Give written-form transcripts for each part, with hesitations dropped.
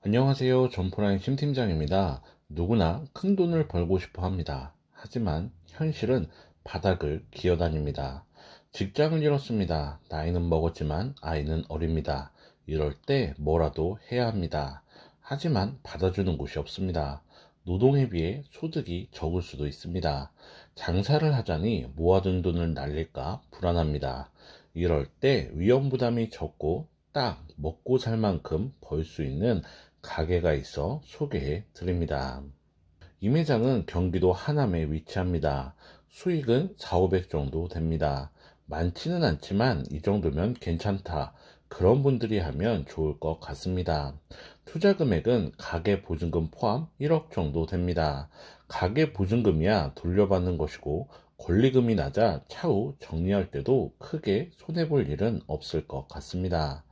안녕하세요. 점프라인 심팀장입니다. 누구나 큰 돈을 벌고 싶어 합니다. 하지만 현실은 바닥을 기어다닙니다. 직장을 잃었습니다. 나이는 먹었지만 아이는 어립니다. 이럴 때 뭐라도 해야 합니다. 하지만 받아주는 곳이 없습니다. 노동에 비해 소득이 적을 수도 있습니다. 장사를 하자니 모아둔 돈을 날릴까 불안합니다. 이럴 때 위험부담이 적고 딱 먹고 살 만큼 벌 수 있는 가게가 있어 소개해 드립니다. 이 매장은 경기도 하남에 위치합니다. 수익은 4,500 정도 됩니다. 많지는 않지만 이 정도면 괜찮다. 그런 분들이 하면 좋을 것 같습니다. 투자 금액은 가계 보증금 포함 1억 정도 됩니다. 가계 보증금이야 돌려받는 것이고 권리금이 낮아 차후 정리할 때도 크게 손해볼 일은 없을 것 같습니다.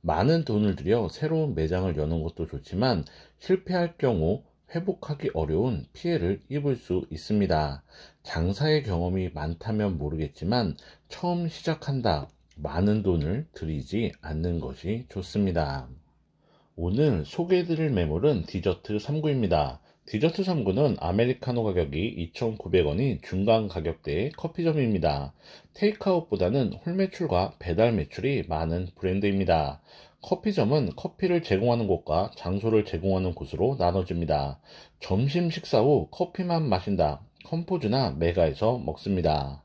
많은 돈을 들여 새로운 매장을 여는 것도 좋지만 실패할 경우 회복하기 어려운 피해를 입을 수 있습니다. 장사의 경험이 많다면 모르겠지만 처음 시작한다. 많은 돈을 들이지 않는 것이 좋습니다. 오늘 소개해드릴 매물은 디저트 3구입니다. 디저트 3구는 아메리카노 가격이 2,900원인 중간 가격대의 커피점입니다. 테이크아웃보다는 홀 매출과 배달 매출이 많은 브랜드입니다. 커피점은 커피를 제공하는 곳과 장소를 제공하는 곳으로 나눠집니다. 점심 식사 후 커피만 마신다. 컴포즈나 메가에서 먹습니다.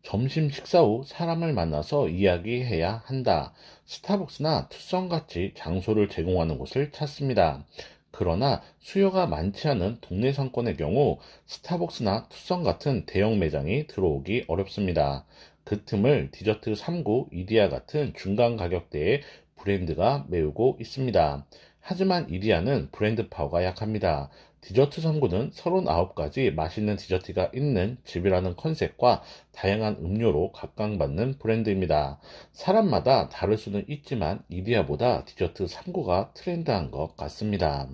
점심 식사 후 사람을 만나서 이야기해야 한다. 스타벅스나 투썸같이 장소를 제공하는 곳을 찾습니다. 그러나 수요가 많지 않은 동네 상권의 경우 스타벅스나 투썸 같은 대형 매장이 들어오기 어렵습니다. 그 틈을 디저트 3구 이디야 같은 중간 가격대의 브랜드가 메우고 있습니다. 하지만 이디야는 브랜드 파워가 약합니다. 디저트 3구는 39가지 맛있는 디저트가 있는 집이라는 컨셉과 다양한 음료로 각광받는 브랜드입니다. 사람마다 다를 수는 있지만 이디야보다 디저트 3구가 트렌드한 것 같습니다.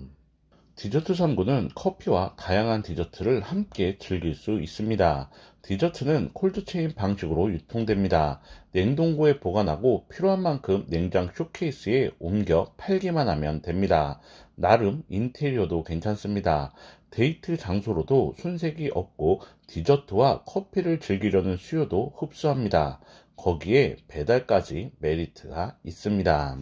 디저트 3구는 커피와 다양한 디저트를 함께 즐길 수 있습니다. 디저트는 콜드체인 방식으로 유통됩니다. 냉동고에 보관하고 필요한 만큼 냉장 쇼케이스에 옮겨 팔기만 하면 됩니다. 나름 인테리어도 괜찮습니다. 데이트 장소로도 손색이 없고 디저트와 커피를 즐기려는 수요도 흡수합니다. 거기에 배달까지 메리트가 있습니다.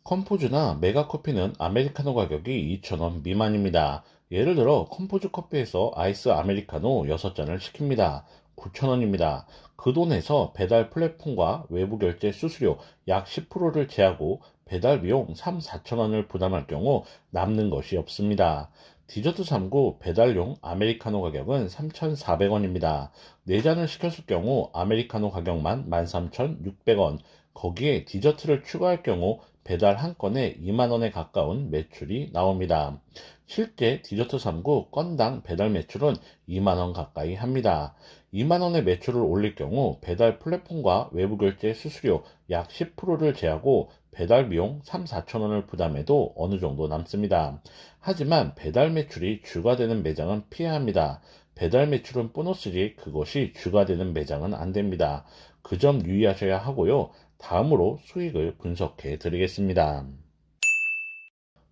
컴포즈나 메가커피는 아메리카노 가격이 2,000원 미만입니다. 예를 들어 컴포즈 커피에서 아이스 아메리카노 6잔을 시킵니다. 9,000원입니다. 그 돈에서 배달 플랫폼과 외부 결제 수수료 약 10%를 제하고 배달 비용 3, 4,000원을 부담할 경우 남는 것이 없습니다. 디저트 3구 배달용 아메리카노 가격은 3,400원입니다. 4잔을 시켰을 경우 아메리카노 가격만 13,600원, 거기에 디저트를 추가할 경우 배달 한 건에 2만원에 가까운 매출이 나옵니다. 실제 디저트 3구 건당 배달 매출은 2만원 가까이 합니다. 2만원의 매출을 올릴 경우 배달 플랫폼과 외부 결제 수수료 약 10%를 제하고 배달 비용 3, 4천원을 부담해도 어느 정도 남습니다. 하지만 배달 매출이 주가 되는 매장은 피해야 합니다. 배달 매출은 보너스지 그것이 주가 되는 매장은 안 됩니다. 그 점 유의하셔야 하고요. 다음으로 수익을 분석해 드리겠습니다.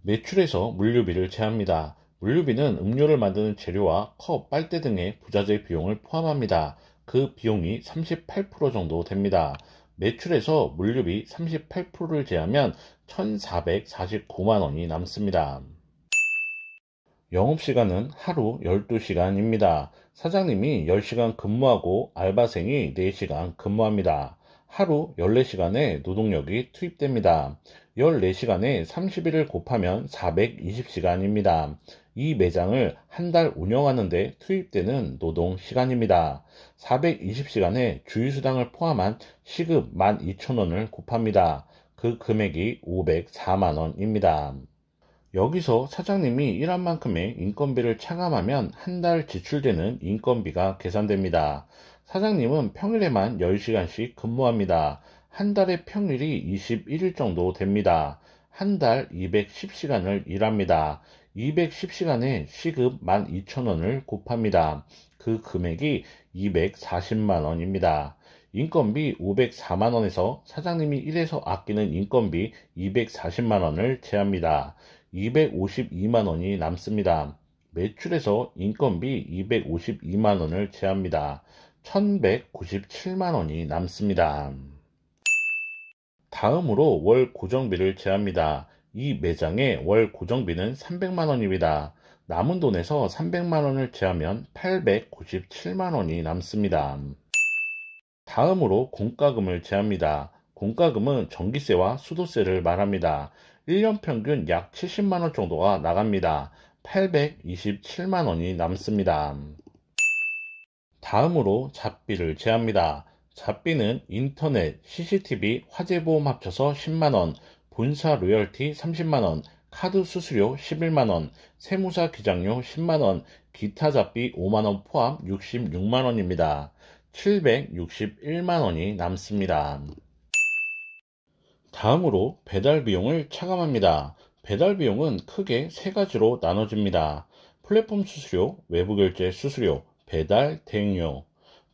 매출에서 물류비를 제합니다. 물류비는 음료를 만드는 재료와 컵, 빨대 등의 부자재 비용을 포함합니다. 그 비용이 38% 정도 됩니다. 매출에서 물류비 38%를 제하면 1,449만원이 남습니다. 영업시간은 하루 12시간입니다. 사장님이 10시간 근무하고 알바생이 4시간 근무합니다. 하루 14시간의 노동력이 투입됩니다. 14시간에 30일을 곱하면 420시간입니다. 이 매장을 한 달 운영하는데 투입되는 노동시간입니다. 420시간에 주휴수당을 포함한 시급 12,000원을 곱합니다. 그 금액이 504만원입니다. 여기서 사장님이 일한 만큼의 인건비를 차감하면 한 달 지출되는 인건비가 계산됩니다. 사장님은 평일에만 10시간씩 근무합니다. 한 달의 평일이 21일 정도 됩니다. 한 달 210시간을 일합니다. 210시간에 시급 12,000원을 곱합니다. 그 금액이 240만원입니다. 인건비 504만원에서 사장님이 1에서 아끼는 인건비 240만원을 제합니다. 252만원이 남습니다. 매출에서 인건비 252만원을 제합니다. 1197만원이 남습니다. 다음으로 월 고정비를 제합니다. 이 매장의 월 고정비는 300만원입니다. 남은 돈에서 300만원을 제하면 897만원이 남습니다. 다음으로 공과금을 제합니다. 공과금은 전기세와 수도세를 말합니다. 1년 평균 약 70만원 정도가 나갑니다. 827만원이 남습니다. 다음으로 잡비를 제합니다. 잡비는 인터넷, CCTV, 화재보험 합쳐서 10만원, 본사 로열티 30만원, 카드 수수료 11만원, 세무사 기장료 10만원, 기타 잡비 5만원 포함 66만원입니다. 761만원이 남습니다. 다음으로 배달 비용을 차감합니다. 배달 비용은 크게 세 가지로 나눠집니다. 플랫폼 수수료, 외부 결제 수수료, 배달 대행료.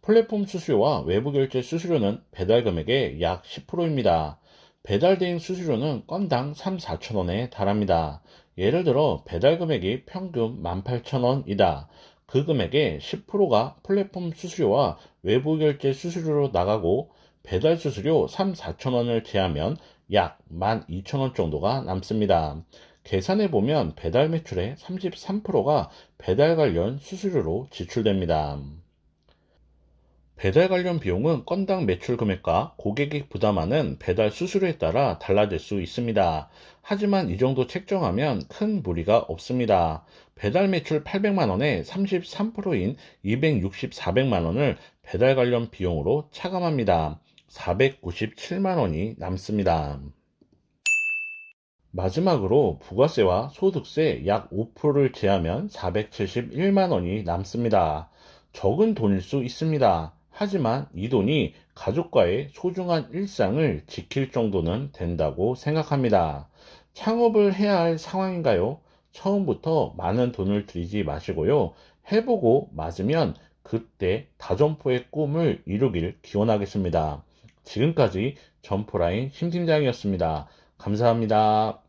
플랫폼 수수료와 외부 결제 수수료는 배달 금액의 약 10%입니다. 배달 대행 수수료는 건당 3,4천원에 달합니다. 예를 들어 배달 금액이 평균 18,000원이다. 그 금액의 10%가 플랫폼 수수료와 외부 결제 수수료로 나가고 배달 수수료 3,4천원을 제하면 약 12,000원 정도가 남습니다. 계산해보면 배달 매출의 33%가 배달 관련 수수료로 지출됩니다. 배달 관련 비용은 건당 매출 금액과 고객이 부담하는 배달 수수료에 따라 달라질 수 있습니다. 하지만 이 정도 책정하면 큰 무리가 없습니다. 배달 매출 800만원에 33%인 260-400만원을 배달 관련 비용으로 차감합니다. 497만원이 남습니다. 마지막으로 부가세와 소득세 약 5%를 제하면 471만원이 남습니다. 적은 돈일 수 있습니다. 하지만 이 돈이 가족과의 소중한 일상을 지킬 정도는 된다고 생각합니다. 창업을 해야 할 상황인가요? 처음부터 많은 돈을 들이지 마시고요. 해보고 맞으면 그때 다점포의 꿈을 이루길 기원하겠습니다. 지금까지 점포라인 심팀장이었습니다. 감사합니다.